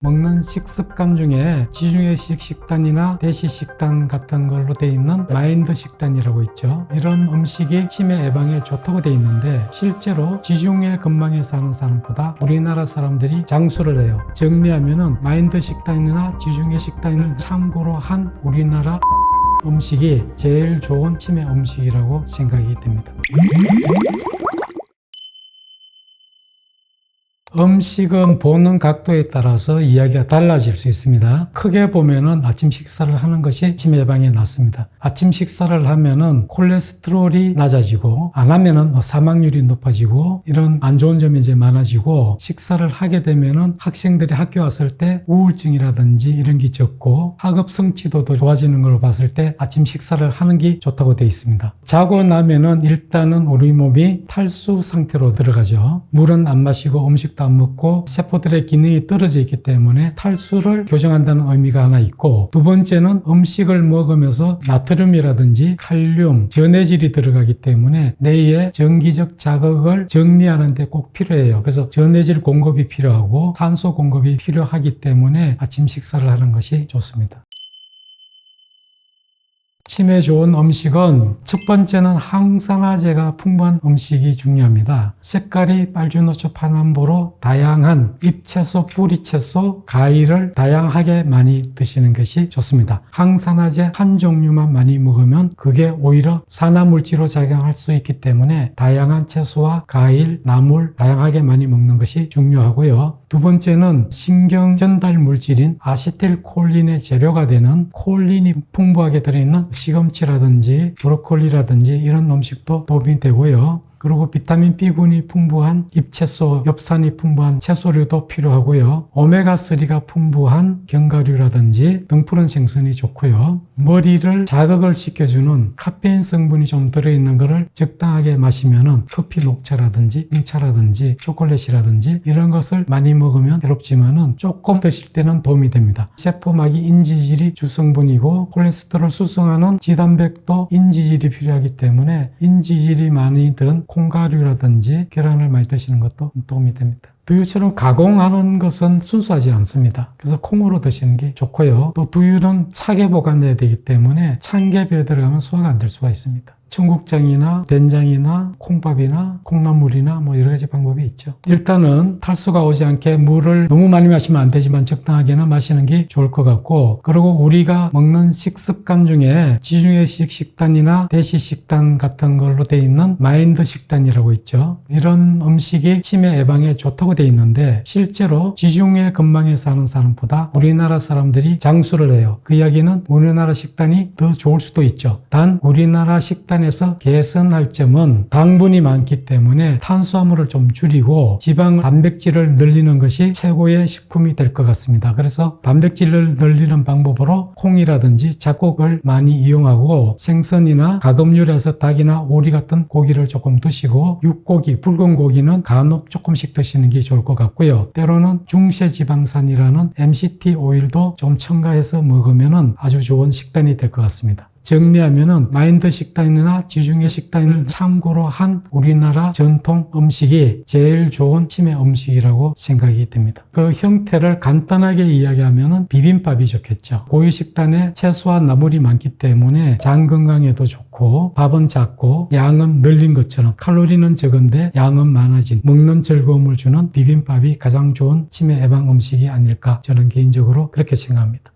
먹는 식습관 중에 지중해식 식단이나 대시 식단 같은 걸로 되어 있는 마인드 식단이라고 있죠. 이런 음식이 치매 예방에 좋다고 되어 있는데 실제로 지중해 근방에 사는 사람보다 우리나라 사람들이 장수를 해요. 정리하면은 마인드 식단이나 지중해 식단을 참고로 한 우리나라 음식이 제일 좋은 치매 음식이라고 생각이 됩니다. 음식은 보는 각도에 따라서 이야기가 달라질 수 있습니다. 크게 보면은 아침 식사를 하는 것이 치매 예방에 낫습니다. 아침 식사를 하면은 콜레스테롤이 낮아지고 안 하면은 사망률이 높아지고 이런 안 좋은 점이 이제 많아지고 식사를 하게 되면은 학생들이 학교 왔을 때 우울증이라든지 이런 게 적고 학업 성취도도 좋아지는 걸 봤을 때 아침 식사를 하는 게 좋다고 되어 있습니다. 자고 나면은 일단은 우리 몸이 탈수 상태로 들어가죠. 물은 안 마시고 음식도 안 먹고 세포들의 기능이 떨어져 있기 때문에 탈수를 교정한다는 의미가 하나 있고, 두 번째는 음식을 먹으면서 나트륨이라든지 칼륨, 전해질이 들어가기 때문에 뇌의 정기적 자극을 정리하는 데 꼭 필요해요. 그래서 전해질 공급이 필요하고 산소 공급이 필요하기 때문에 아침 식사를 하는 것이 좋습니다. 치매에 좋은 음식은 첫 번째는 항산화제가 풍부한 음식이 중요합니다. 색깔이 빨주노초 파남보로 다양한 잎채소, 뿌리채소, 과일을 다양하게 많이 드시는 것이 좋습니다. 항산화제 한 종류만 많이 먹으면 그게 오히려 산화물질로 작용할 수 있기 때문에 다양한 채소와 과일, 나물 다양하게 많이 먹는 것이 중요하고요. 두 번째는 신경 전달 물질인 아세틸콜린의 재료가 되는 콜린이 풍부하게 들어있는 시금치라든지 브로콜리라든지 이런 음식도 도움이 되고요. 그리고 비타민 B군이 풍부한 잎채소, 엽산이 풍부한 채소류도 필요하고요. 오메가3가 풍부한 견과류라든지 등푸른 생선이 좋고요. 머리를 자극을 시켜주는 카페인 성분이 좀 들어있는 것을 적당하게 마시면은 커피 녹차라든지 홍차라든지 초콜릿이라든지 이런 것을 많이 먹으면 괴롭지만은 조금 드실 때는 도움이 됩니다. 세포막이 인지질이 주성분이고 콜레스테롤 수송하는 지단백도 인지질이 필요하기 때문에 인지질이 많이 든 콩가루라든지 계란을 많이 드시는 것도 도움이 됩니다. 두유처럼 가공하는 것은 순수하지 않습니다. 그래서 콩으로 드시는 게 좋고요. 또 두유는 차게 보관해야 되기 때문에 참깨비에 들어가면 소화가 안 될 수가 있습니다. 청국장이나 된장이나 콩밥이나 콩나물이나 뭐 여러 가지 방법이 있죠. 일단은 탈수가 오지 않게 물을 너무 많이 마시면 안 되지만 적당하게는 마시는 게 좋을 것 같고, 그리고 우리가 먹는 식습관 중에 지중해식 식단이나 대시 식단 같은 걸로 되어 있는 마인드 식단이라고 있죠. 이런 음식이 치매 예방에 좋다고 되어 있는데 실제로 지중해 근방에 사는 사람보다 우리나라 사람들이 장수를 해요. 그 이야기는 우리나라 식단이 더 좋을 수도 있죠. 단 우리나라 식단 에서 개선할 점은 당분이 많기 때문에 탄수화물을 좀 줄이고 지방 단백질을 늘리는 것이 최고의 식품이 될 것 같습니다. 그래서 단백질을 늘리는 방법으로 콩이라든지 잡곡을 많이 이용하고 생선이나 가금류에서 닭이나 오리 같은 고기를 조금 드시고 육고기, 붉은 고기는 간혹 조금씩 드시는 게 좋을 것 같고요. 때로는 중세지방산이라는 MCT 오일도 좀 첨가해서 먹으면 아주 좋은 식단이 될 것 같습니다. 정리하면은 마인드 식단이나 지중해 식단을 참고로 한 우리나라 전통 음식이 제일 좋은 치매 음식이라고 생각이 됩니다. 그 형태를 간단하게 이야기하면은 비빔밥이 좋겠죠. 고유 식단에 채소와 나물이 많기 때문에 장 건강에도 좋고 밥은 작고 양은 늘린 것처럼 칼로리는 적은데 양은 많아진 먹는 즐거움을 주는 비빔밥이 가장 좋은 치매 예방 음식이 아닐까, 저는 개인적으로 그렇게 생각합니다.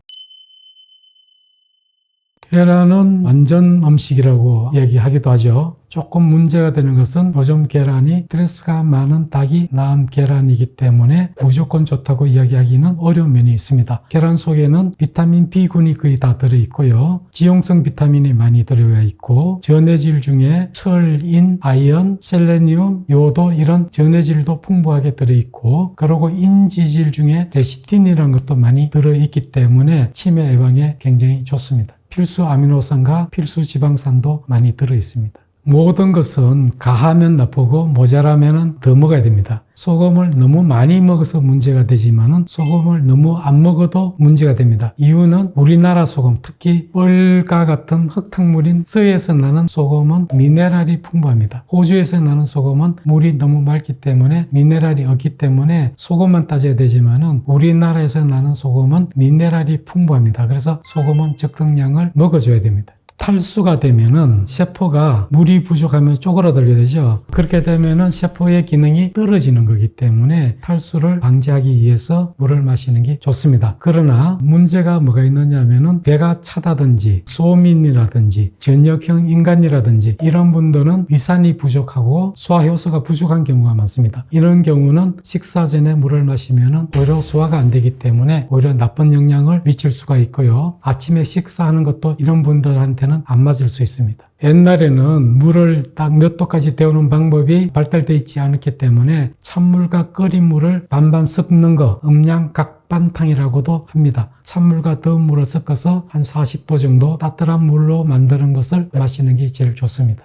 계란은 완전 음식이라고 얘기하기도 하죠. 조금 문제가 되는 것은 요즘 계란이 스트레스가 많은 닭이 낳은 계란이기 때문에 무조건 좋다고 이야기하기는 어려운 면이 있습니다. 계란 속에는 비타민 B군이 거의 다 들어있고요. 지용성 비타민이 많이 들어가 있고 전해질 중에 철, 인, 아연, 셀레니움, 요도 이런 전해질도 풍부하게 들어있고, 그리고 인지질 중에 레시틴이라는 것도 많이 들어있기 때문에 치매 예방에 굉장히 좋습니다. 필수 아미노산과 필수 지방산도 많이 들어있습니다. 모든 것은 가하면 나쁘고 모자라면 더 먹어야 됩니다. 소금을 너무 많이 먹어서 문제가 되지만은 소금을 너무 안 먹어도 문제가 됩니다. 이유는 우리나라 소금, 특히 뻘과 같은 흙탕물인 서해에서 나는 소금은 미네랄이 풍부합니다. 호주에서 나는 소금은 물이 너무 맑기 때문에 미네랄이 없기 때문에 소금만 따져야 되지만은 우리나라에서 나는 소금은 미네랄이 풍부합니다. 그래서 소금은 적당량을 먹어줘야 됩니다. 탈수가 되면은 세포가 물이 부족하면 쪼그라들게 되죠. 그렇게 되면은 세포의 기능이 떨어지는 거기 때문에 탈수를 방지하기 위해서 물을 마시는 게 좋습니다. 그러나 문제가 뭐가 있느냐 하면은 배가 차다든지 소민이라든지 전역형 인간이라든지 이런 분들은 위산이 부족하고 소화효소가 부족한 경우가 많습니다. 이런 경우는 식사 전에 물을 마시면은 오히려 소화가 안 되기 때문에 오히려 나쁜 영향을 미칠 수가 있고요. 아침에 식사하는 것도 이런 분들한테는 안 맞을 수 있습니다. 옛날에는 물을 딱 몇 도까지 데우는 방법이 발달되어 있지 않았기 때문에 찬물과 끓인 물을 반반 섞는 거 음양 각반탕이라고도 합니다. 찬물과 더운 물을 섞어서 한 40도 정도 따뜻한 물로 만드는 것을 마시는 게 제일 좋습니다.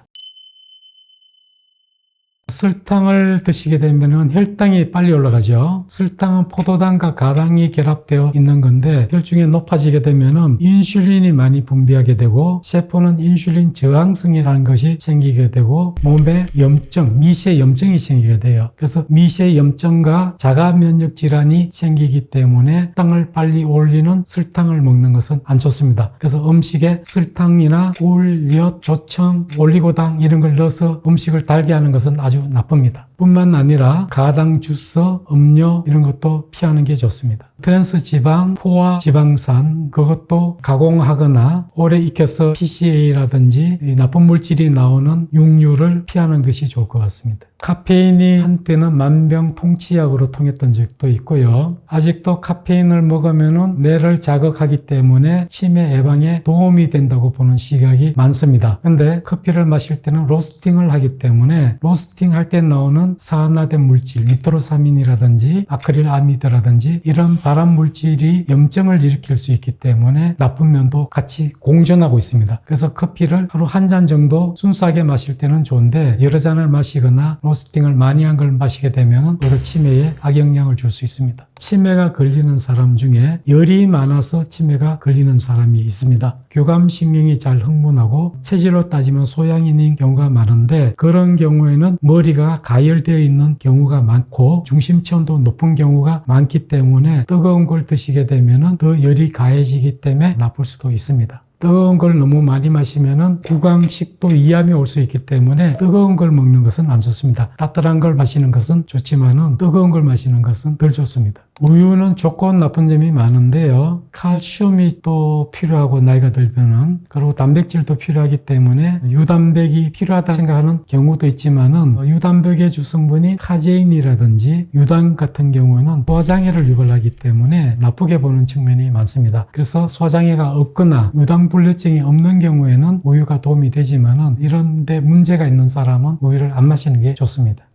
설탕을 드시게 되면 혈당이 빨리 올라가죠. 설탕은 포도당과 가당이 결합되어 있는 건데 혈중이 높아지게 되면 인슐린이 많이 분비하게 되고 세포는 인슐린 저항성이라는 것이 생기게 되고 몸에 염증, 미세 염증이 생기게 돼요. 그래서 미세 염증과 자가 면역 질환이 생기기 때문에 혈당을 빨리 올리는 설탕을 먹는 것은 안 좋습니다. 그래서 음식에 설탕이나 꿀, 엿, 조청, 올리고당 이런 걸 넣어서 음식을 달게 하는 것은 아주 나쁩니다. 뿐만 아니라 가당 주스, 음료 이런 것도 피하는 게 좋습니다. 트랜스 지방, 포화 지방산 그것도 가공하거나 오래 익혀서 PCA라든지 나쁜 물질이 나오는 육류를 피하는 것이 좋을 것 같습니다. 카페인이 한때는 만병통치약으로 통했던 적도 있고요. 아직도 카페인을 먹으면 뇌를 자극하기 때문에 치매 예방에 도움이 된다고 보는 시각이 많습니다. 근데 커피를 마실 때는 로스팅을 하기 때문에 로스팅 할 때 나오는 산화된 물질, 니트로사민이라든지 아크릴아미드라든지 이런 발암 물질이 염증을 일으킬 수 있기 때문에 나쁜 면도 같이 공존하고 있습니다. 그래서 커피를 하루 한 잔 정도 순수하게 마실 때는 좋은데 여러 잔을 마시거나 로스팅을 많이 한 걸 마시게 되면 오히려 치매에 악영향을 줄 수 있습니다. 치매가 걸리는 사람 중에 열이 많아서 치매가 걸리는 사람이 있습니다. 교감신경이 잘 흥분하고 체질로 따지면 소양인인 경우가 많은데 그런 경우에는 머리가 가열되어 있는 경우가 많고 중심체온도 높은 경우가 많기 때문에 뜨거운 걸 드시게 되면 더 열이 가해지기 때문에 나쁠 수도 있습니다. 뜨거운 걸 너무 많이 마시면 구강식도 이암이 올 수 있기 때문에 뜨거운 걸 먹는 것은 안 좋습니다. 따뜻한 걸 마시는 것은 좋지만은 뜨거운 걸 마시는 것은 덜 좋습니다. 우유는 좋고 나쁜 점이 많은데요. 칼슘이 또 필요하고 나이가 들면은 그리고 단백질도 필요하기 때문에 유단백이 필요하다 생각하는 경우도 있지만은 유단백의 주성분이 카제인이라든지 유당 같은 경우는 소화장애를 유발하기 때문에 나쁘게 보는 측면이 많습니다. 그래서 소화장애가 없거나 유당불내증이 없는 경우에는 우유가 도움이 되지만은 이런 데 문제가 있는 사람은 우유를 안 마시는 게 좋습니다.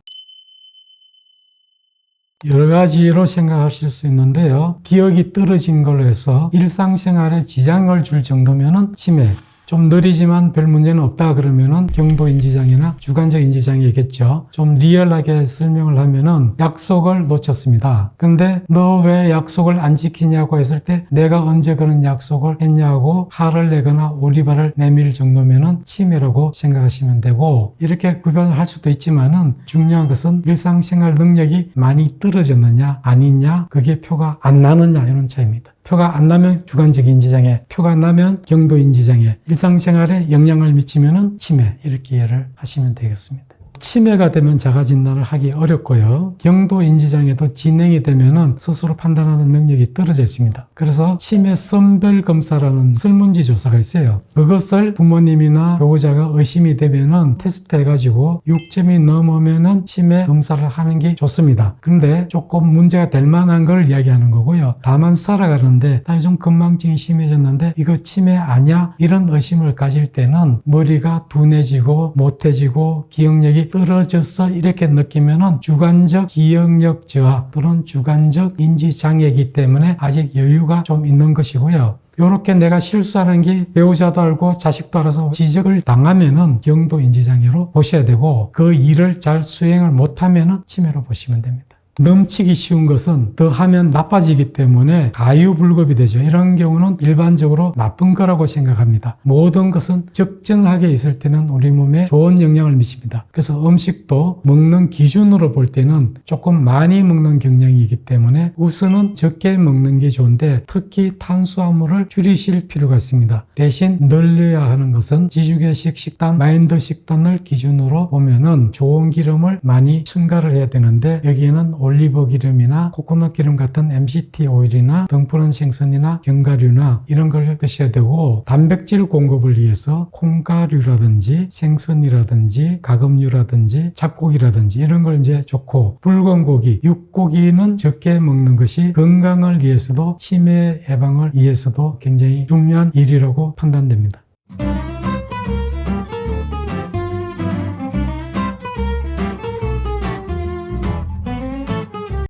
여러 가지로 생각하실 수 있는데요. 기억이 떨어진 걸로 해서 일상생활에 지장을 줄 정도면은 치매, 좀 느리지만 별 문제는 없다 그러면은 경도인지장애나 주관적인지장애겠죠. 좀 리얼하게 설명을 하면은 약속을 놓쳤습니다. 근데 너 왜 약속을 안 지키냐고 했을 때 내가 언제 그런 약속을 했냐고 화를 내거나 오리발을 내밀 정도면은 치매라고 생각하시면 되고 이렇게 구별을 할 수도 있지만은 중요한 것은 일상생활 능력이 많이 떨어졌느냐 아니냐 그게 표가 안 나느냐 이런 차이입니다. 표가 안 나면 주관적인지장애, 표가 나면 경도인지장애, 일상생활에 영향을 미치면 치매 이렇게 이해를 하시면 되겠습니다. 치매가 되면 자가진단을 하기 어렵고요. 경도인지장애도 진행이 되면 스스로 판단하는 능력이 떨어져 있습니다. 그래서 치매 선별검사라는 설문지 조사가 있어요. 그것을 부모님이나 보호자가 의심이 되면 테스트 해가지고 6점이 넘으면 치매 검사를 하는 게 좋습니다. 근데 조금 문제가 될 만한 걸 이야기하는 거고요. 다만 살아가는데 나 요즘 건망증이 심해졌는데 이거 치매 아니야? 이런 의심을 가질 때는 머리가 둔해지고 못해지고 기억력이 떨어져서 이렇게 느끼면은 주관적 기억력 저하 또는 주관적 인지 장애이기 때문에 아직 여유가 좀 있는 것이고요. 이렇게 내가 실수하는 게 배우자도 알고 자식도 알아서 지적을 당하면은 경도인지장애로 보셔야 되고, 그 일을 잘 수행을 못하면은 치매로 보시면 됩니다. 넘치기 쉬운 것은 더하면 나빠지기 때문에 가유불급이 되죠. 이런 경우는 일반적으로 나쁜 거라고 생각합니다. 모든 것은 적정하게 있을 때는 우리 몸에 좋은 영향을 미칩니다. 그래서 음식도 먹는 기준으로 볼 때는 조금 많이 먹는 경향이기 때문에 우선은 적게 먹는 게 좋은데, 특히 탄수화물을 줄이실 필요가 있습니다. 대신 늘려야 하는 것은 지주계식 식단, 마인드 식단을 기준으로 보면은 좋은 기름을 많이 첨가를 해야 되는데, 여기에는 올리브 기름이나 코코넛 기름 같은 MCT 오일이나 등푸른 생선이나 견과류나 이런 걸 드셔야 되고, 단백질 공급을 위해서 콩가루라든지 생선이라든지 가금류라든지 잡고기라든지 이런 걸 이제 좋고, 붉은 고기, 육고기는 적게 먹는 것이 건강을 위해서도 치매 예방을 위해서도 굉장히 중요한 일이라고 판단됩니다.